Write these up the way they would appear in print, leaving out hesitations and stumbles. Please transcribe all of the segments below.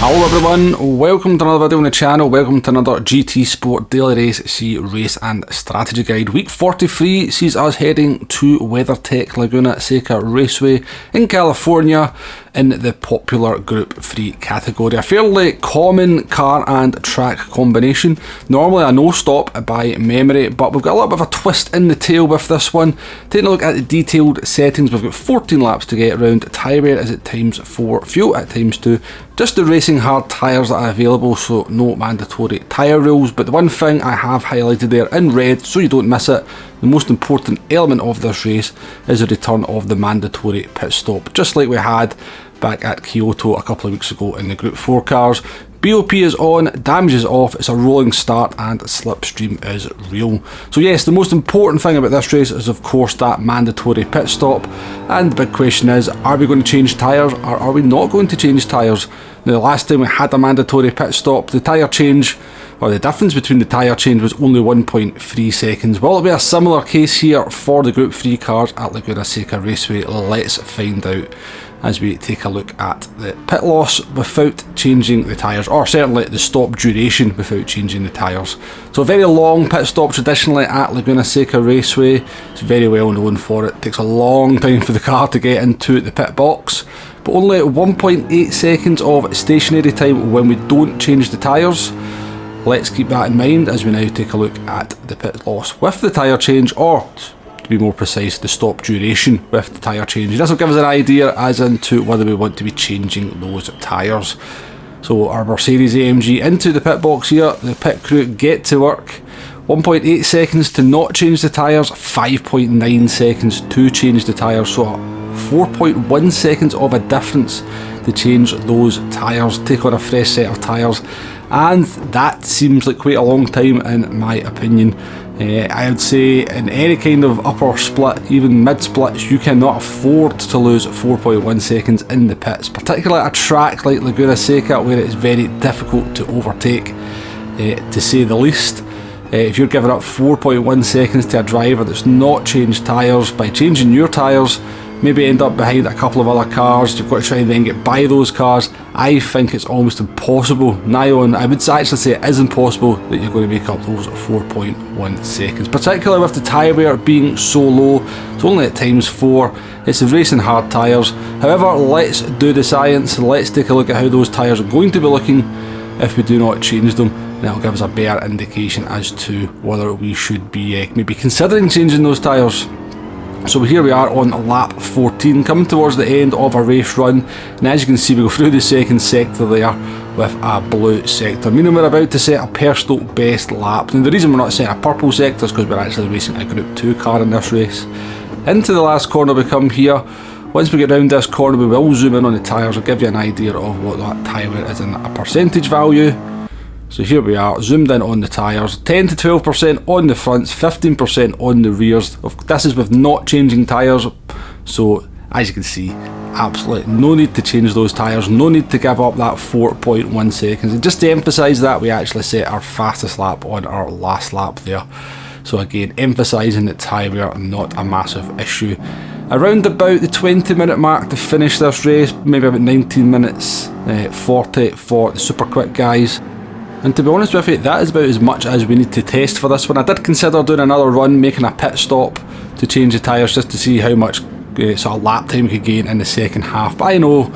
Hello everyone, welcome to another video on the channel, welcome to another GT Sport Daily Race C Race and Strategy Guide. Week 43 sees us heading to WeatherTech Laguna Seca Raceway in California in the popular Group 3 category. A fairly common car and track combination, normally a no-stop by memory, but we've got a little bit of a twist in the tail with this one. Taking a look at the detailed settings, we've got 14 laps to get around, tyre wear is at times 4, fuel at times 2, just the racing hard tyres that are available, so no mandatory tyre rules. But the one thing I have highlighted there in red, so you don't miss it, the most important element of this race is the return of the mandatory pit stop, just like we had back at Kyoto a couple of weeks ago in the Group 4 cars. BOP is on, damage is off, it's a rolling start and slipstream is real. So yes, the most important thing about this race is of course that mandatory pit stop, and the big question is, are we going to change tyres or are we not going to change tyres? Now, the last time we had a mandatory pit stop, the tyre change, or the difference between the tyre change, was only 1.3 seconds. Will it be a similar case here for the Group 3 cars at Laguna Seca Raceway? Let's find out as we take a look at the pit loss without changing the tyres, or certainly the stop duration without changing the tyres. So a very long pit stop traditionally at Laguna Seca Raceway. It's very well known for it. It takes a long time for the car to get into the pit box, but only 1.8 seconds of stationary time when we don't change the tyres. Let's keep that in mind as we now take a look at the pit loss with the tyre change, or to be more precise, the stop duration with the tyre change. This will give us an idea as into whether we want to be changing those tyres. So our Mercedes AMG into the pit box here, the pit crew get to work. 1.8 seconds to not change the tyres, 5.9 seconds to change the tyres, so 4.1 seconds of a difference to change those tyres, take on a fresh set of tyres, and that seems like quite a long time in my opinion. I would say in any kind of upper split, even mid splits, you cannot afford to lose 4.1 seconds in the pits, particularly at a track like Laguna Seca where it is very difficult to overtake, to say the least. If you're giving up 4.1 seconds to a driver that's not changed tyres, by changing your tyres, maybe end up behind a couple of other cars, you've got to try and then get by those cars. I think it's almost impossible, I would actually say it is impossible that you're going to make up those 4.1 seconds, particularly with the tyre wear being so low. It's only at times 4, it's the racing hard tyres. However, let's do the science, let's take a look at how those tyres are going to be looking if we do not change them, and that'll give us a better indication as to whether we should be maybe considering changing those tyres. So here we are on lap 14, coming towards the end of a race run, and as you can see we go through the second sector there with a blue sector, meaning we're about to set a personal best lap. Now the reason we're not setting a purple sector is because we're actually racing a Group 2 car in this race. Into the last corner we come here. Once we get round this corner we will zoom in on the tyres, I'll give you an idea of what that tyre wear is in a percentage value. So here we are, zoomed in on the tyres, 10 to 12% on the fronts, 15% on the rears. This is with not changing tyres, so as you can see, absolutely no need to change those tyres, no need to give up that 4.1 seconds. And just to emphasise that, we actually set our fastest lap on our last lap there. So again, emphasising that tyre wear not a massive issue. Around about the 20-minute mark to finish this race, maybe about 19 minutes 40 for the super quick guys. And to be honest with you, that is about as much as we need to test for this one. I did consider doing another run, making a pit stop to change the tyres just to see how much sort of lap time we could gain in the second half. But I know,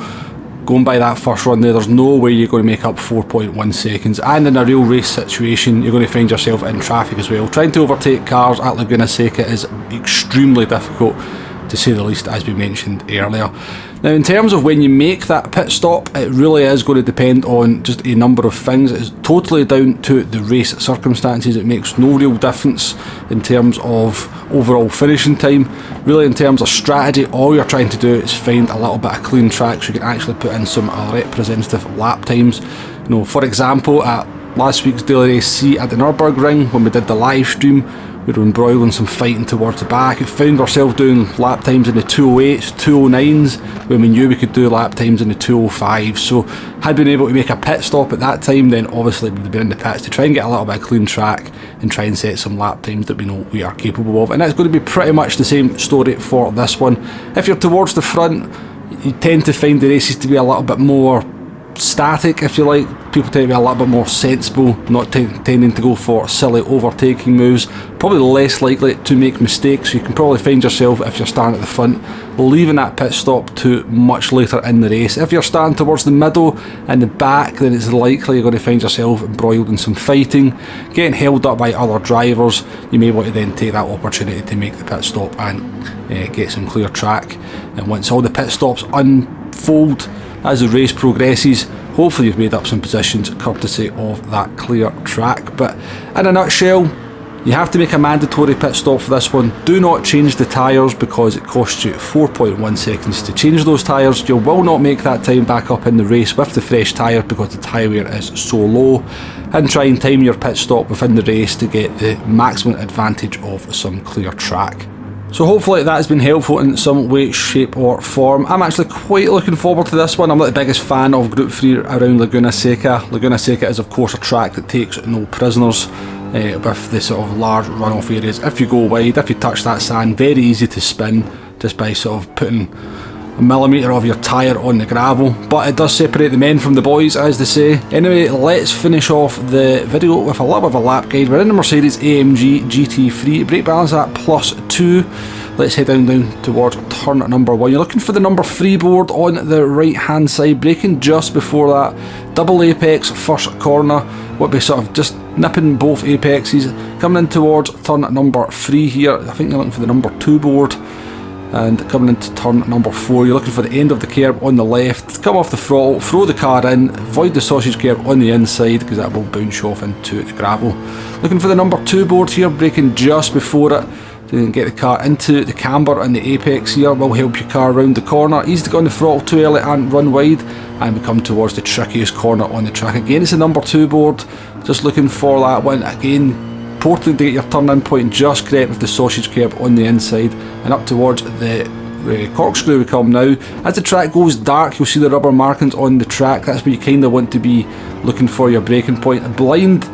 going by that first run there, there's no way you're going to make up 4.1 seconds. And in a real race situation, you're going to find yourself in traffic as well. Trying to overtake cars at Laguna Seca is extremely difficult, to say the least, as we mentioned earlier. Now in terms of when you make that pit stop, it really is going to depend on just a number of things. It's totally down to the race circumstances. It makes no real difference in terms of overall finishing time. Really in terms of strategy, all you're trying to do is find a little bit of clean track so you can actually put in some representative lap times. You know, for example, at last week's Daily Race C at the Nürburgring, when we did the live stream, we were embroiling some fighting towards the back. We found ourselves doing lap times in the 208s, 209s, when we knew we could do lap times in the 205s. So had we been able to make a pit stop at that time, then obviously we'd have been in the pits to try and get a little bit of clean track and try and set some lap times that we know we are capable of. And that's going to be pretty much the same story for this one. If you're towards the front, you tend to find the races to be a little bit more static, if you like. People tend to be a little bit more sensible, not tending to go for silly overtaking moves, probably less likely to make mistakes. So you can probably find yourself, if you're starting at the front, leaving that pit stop to much later in the race. If you're starting towards the middle and the back, then it's likely you're going to find yourself embroiled in some fighting, getting held up by other drivers. You may want to then take that opportunity to make the pit stop and get some clear track. And once all the pit stops unfold as the race progresses, hopefully you've made up some positions courtesy of that clear track. But in a nutshell, you have to make a mandatory pit stop for this one. Do not change the tyres because it costs you 4.1 seconds to change those tyres. You will not make that time back up in the race with the fresh tyre because the tyre wear is so low. And try and time your pit stop within the race to get the maximum advantage of some clear track. So hopefully that has been helpful in some way, shape or form. I'm actually quite looking forward to this one. I'm not the biggest fan of Group 3 around Laguna Seca. Laguna Seca is of course a track that takes no prisoners with the sort of large runoff areas. If you go wide, if you touch that sand, very easy to spin just by sort of putting a millimetre of your tyre on the gravel, but it does separate the men from the boys, as they say. Anyway, let's finish off the video with a little bit of a lap guide. We're in the Mercedes AMG GT3, brake balance at +2. Let's head down towards turn number 1. You're looking for the number 3 board on the right hand side, braking just before that double apex first corner. What be sort of just nipping both apexes, coming in towards turn number 3 here. I think you're looking for the number 2 board. And coming into turn number 4, you're looking for the end of the curb on the left. Come off the throttle, throw the car in, avoid the sausage curb on the inside because that will bounce off into the gravel. Looking for the number 2 board here, braking just before it to get the car into the camber, and the apex here will help your car round the corner. Easy to go on the throttle too early and run wide, and we come towards the trickiest corner on the track. Again, it's the number 2 board, just looking for that one. Again, important to get your turn in point just correct with the sausage curb on the inside, and up towards the corkscrew we come now. As the track goes dark, you'll see the rubber markings on the track. That's where you kind of want to be looking for your braking point. A blind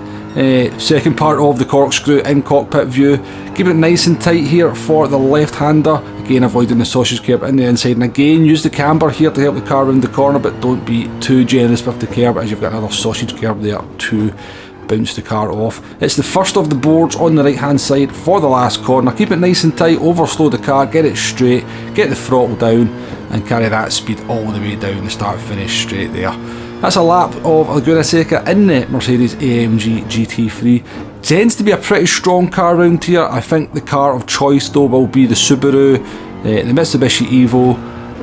second part of the corkscrew in cockpit view. Keep it nice and tight here for the left hander, again avoiding the sausage curb in the inside, and again use the camber here to help the car around the corner, but don't be too generous with the curb as you've got another sausage curb there to bounce the car off. It's the first of the boards on the right hand side for the last corner. Keep it nice and tight, overslow the car, get it straight, get the throttle down and carry that speed all the way down the start finish straight there. That's a lap of Laguna Seca in the Mercedes AMG GT3. Tends to be a pretty strong car around here. I think the car of choice though will be the Subaru, the Mitsubishi Evo,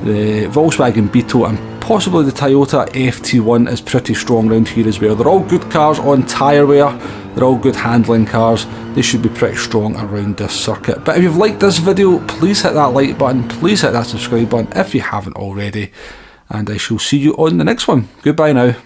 the Volkswagen Beetle and possibly the Toyota FT1 is pretty strong around here as well. They're all good cars on tyre wear, they're all good handling cars, they should be pretty strong around this circuit. But if you've liked this video, please hit that like button, please hit that subscribe button if you haven't already, and I shall see you on the next one. Goodbye now.